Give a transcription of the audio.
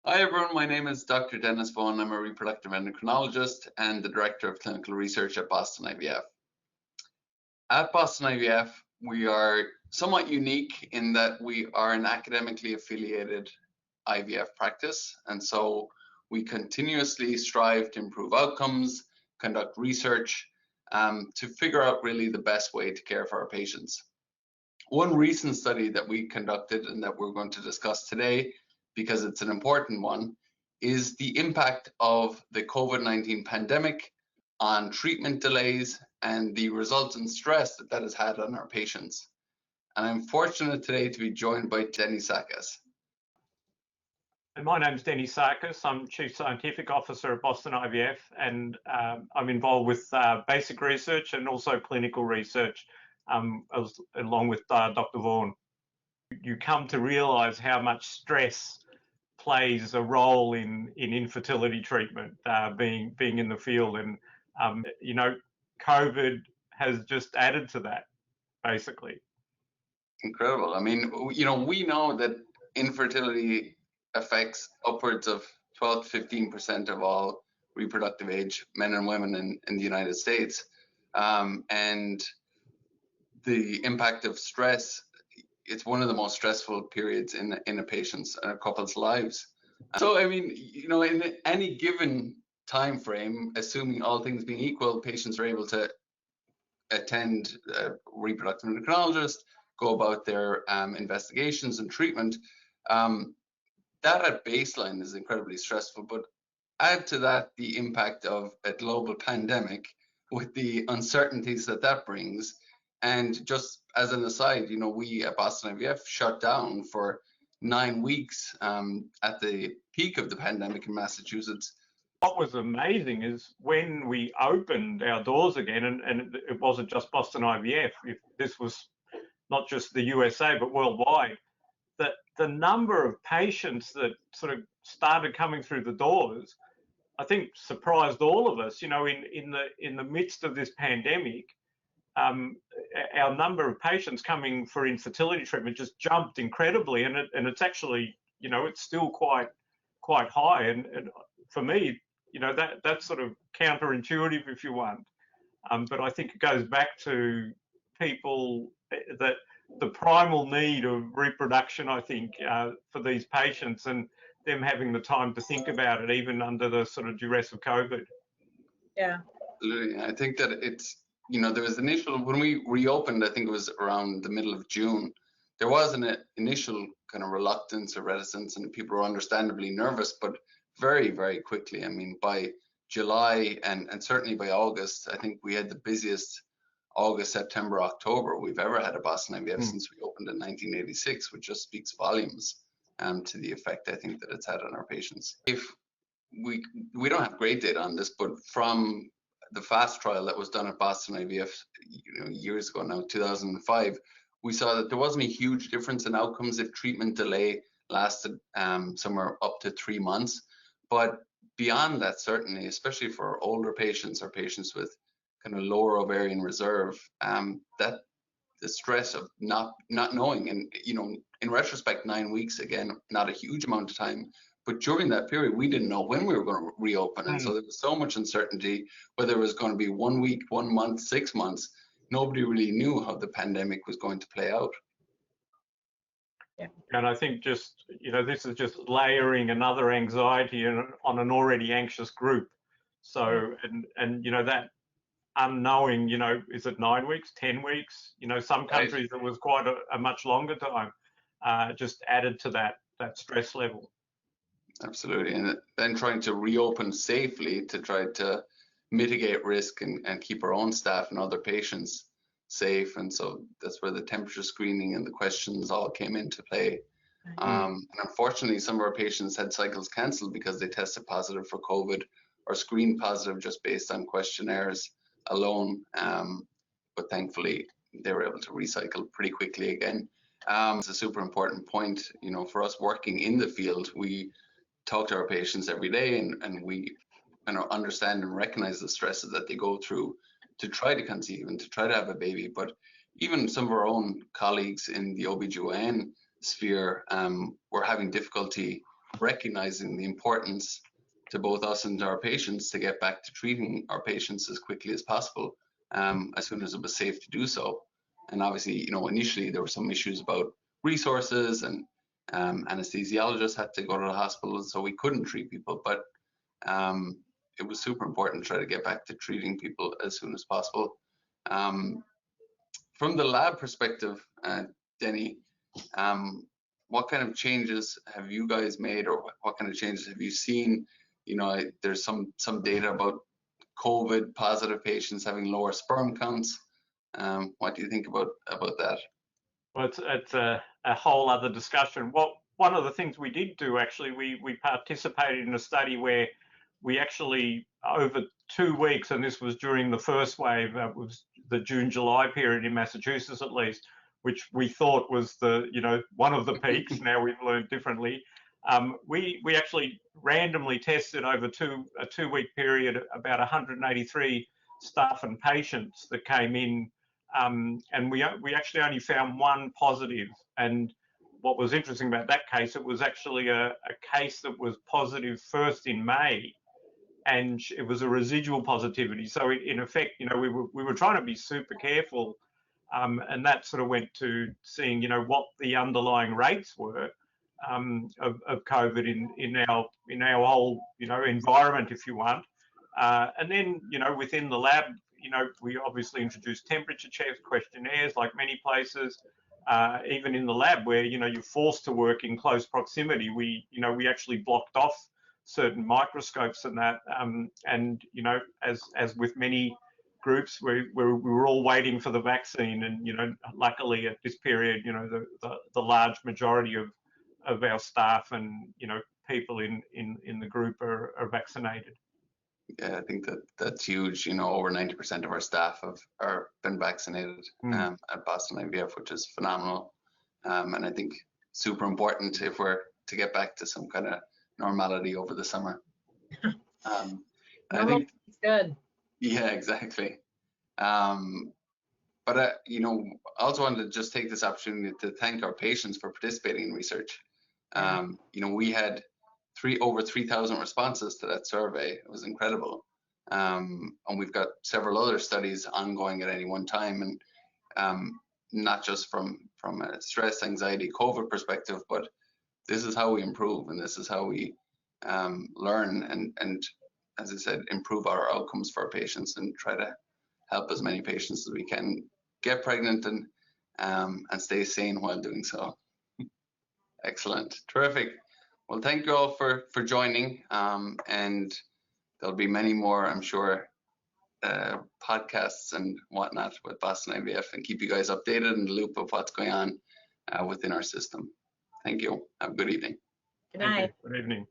Hi everyone, my name is Dr. Dennis Vaughan. I'm a reproductive endocrinologist and the Director of Clinical Research at Boston IVF. At Boston IVF, we are somewhat unique in that we are an academically affiliated IVF practice, and so we continuously strive to improve outcomes, conduct research, to figure out really the best way to care for our patients. One recent study that we conducted and that we're going to discuss today, because it's an important one, is the impact of the COVID-19 pandemic on treatment delays and the resultant stress that has had on our patients. And I'm fortunate today to be joined by Denny Sakis. My name's Denny Sakis. I'm Chief Scientific Officer at Boston IVF, and I'm involved with basic research and also clinical research, along with Dr. Vaughan. You come to realize how much stress plays a role in infertility treatment, being in the field, and COVID has just added to that, basically. Incredible. I mean, we know that infertility affects upwards of 12 to 15% of all reproductive age men and women in the United States, and the impact of stress. It's one of the most stressful periods in a patient's and a couple's lives. So, I mean, in any given time frame, assuming all things being equal, patients are able to attend a reproductive endocrinologist, go about their investigations and treatment. That at baseline is incredibly stressful, but add to that the impact of a global pandemic with the uncertainties that brings. And just as an aside, we at Boston IVF shut down for 9 weeks at the peak of the pandemic in Massachusetts. What was amazing is when we opened our doors again, and it wasn't just Boston IVF, this was not just the USA, but worldwide, that the number of patients that sort of started coming through the doors, I think surprised all of us. In the midst of this pandemic, our number of patients coming for infertility treatment just jumped incredibly, and it's actually, it's still quite high. And for me, that's sort of counterintuitive, if you want. But I think it goes back to people that the primal need of reproduction, I think, for these patients, and them having the time to think about it, even under the sort of duress of COVID. Yeah. Absolutely. I think that it's, there was when we reopened, I think it was around the middle of June, there was an initial kind of reluctance or reticence, and people were understandably nervous, but very, very quickly, I mean, by July and certainly by August, I think we had the busiest August, September, October we've ever had at Boston IVF since we opened in 1986, which just speaks volumes to the effect I think that it's had on our patients. If we don't have great data on this, but from the FAST trial that was done at Boston IVF, years ago now, 2005, we saw that there wasn't a huge difference in outcomes if treatment delay lasted somewhere up to 3 months. But beyond that, certainly, especially for older patients or patients with kind of lower ovarian reserve, that the stress of not knowing, and in retrospect, 9 weeks, again, not a huge amount of time, but during that period, we didn't know when we were going to reopen. And so there was so much uncertainty, whether it was going to be 1 week, 1 month, 6 months. Nobody really knew how the pandemic was going to play out. Yeah. And I think just, this is just layering another anxiety on an already anxious group. So, and that unknowing, is it 9 weeks, 10 weeks? Some countries it was quite a much longer time, just added to that stress level. Absolutely. And then trying to reopen safely to try to mitigate risk and keep our own staff and other patients safe. And so that's where the temperature screening and the questions all came into play. And unfortunately, some of our patients had cycles canceled because they tested positive for COVID or screened positive just based on questionnaires alone. But thankfully, they were able to recycle pretty quickly again. It's a super important point, for us working in the field. We talk to our patients every day, and we understand and recognize the stresses that they go through to try to conceive and to try to have a baby. But even some of our own colleagues in the OBGYN sphere were having difficulty recognizing the importance to both us and our patients to get back to treating our patients as quickly as possible, as soon as it was safe to do so. And obviously, you know, initially there were some issues about resources, and anesthesiologists had to go to the hospital, so we couldn't treat people. But it was super important to try to get back to treating people as soon as possible. From the lab perspective, Denny, what kind of changes have you guys made, or what kind of changes have you seen? You know, there's some data about COVID positive patients having lower sperm counts. What do you think about that? Well, it's a whole other discussion. One of the things we did do, actually, we participated in a study where we actually, over 2 weeks, and this was during the first wave, was the June-July period in Massachusetts at least, which we thought was the, you know, one of the peaks. Now we've learned differently. We actually randomly tested over a 2-week period about 183 staff and patients that came in, and we actually only found 1 positive. And what was interesting about that case, it was actually a case that was positive first in May, and it was a residual positivity. So in effect, you know, we were trying to be super careful, and that sort of went to seeing, you know, what the underlying rates were of COVID in our whole, you know, environment, if you want. And then, you know, within the lab, you know, we obviously introduced temperature checks, questionnaires, like many places. Even in the lab, where, you know, you're forced to work in close proximity, we actually blocked off certain microscopes and that, and, you know, as with many groups, we were all waiting for the vaccine, and, you know, luckily at this period, you know, the large majority of our staff and, you know, people in the group are vaccinated. Yeah, I think that's huge. You know, over 90% of our staff are been vaccinated at Boston IVF, which is phenomenal. And I think super important if we're to get back to some kind of normality over the summer. I think it's good. Yeah, exactly. But you know, I also wanted to just take this opportunity to thank our patients for participating in research. You know, we had over 3,000 responses to that survey. It was incredible. And we've got several other studies ongoing at any one time, and not just from a stress, anxiety, COVID perspective, but this is how we improve, and this is how we learn, and as I said, improve our outcomes for our patients, and try to help as many patients as we can get pregnant and stay sane while doing so. Excellent, terrific. Well, thank you all for joining, and there'll be many more, I'm sure, podcasts and whatnot with Boston IVF, and keep you guys updated in the loop of what's going on within our system. Thank you. Have a good evening. Good night. Good evening.